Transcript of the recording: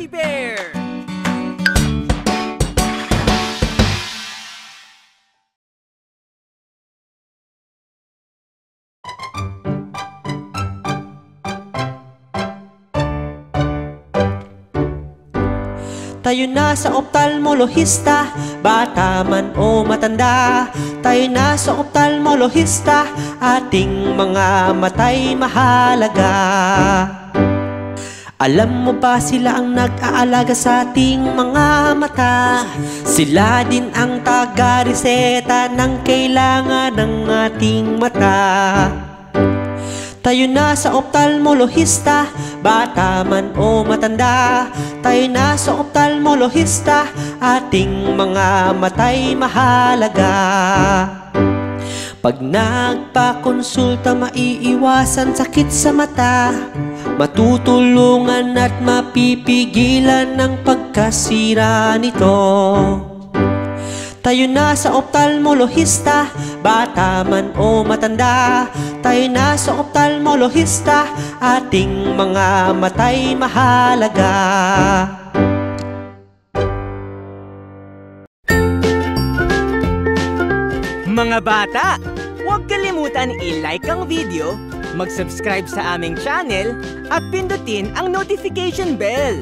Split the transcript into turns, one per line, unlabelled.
Fuzzy Bear!
Tayo na sa optalmolohista, bata man o matanda. Tayo na sa optalmolohista, ating mga matay mahalaga. Alam mo ba sila ang nag-aalaga sa ating mga mata? Sila din ang taga-reseta ng kailangan ng ating mata. Tayo na sa optalmolohista, bata man o matanda. Tayo na sa optalmolohista, ating mga matay mahalaga. Pag nagpakonsulta, maiiwasan sakit sa mata, matutulungan at mapipigilan ng pagkasira nito. Tayo na sa optalmolohista, bata man o matanda. Tayo na sa optalmolohista, ating mga matay mahalaga.
Mga bata, huwag kalimutan i-like ang video, mag-subscribe sa aming channel, at pindutin ang notification bell.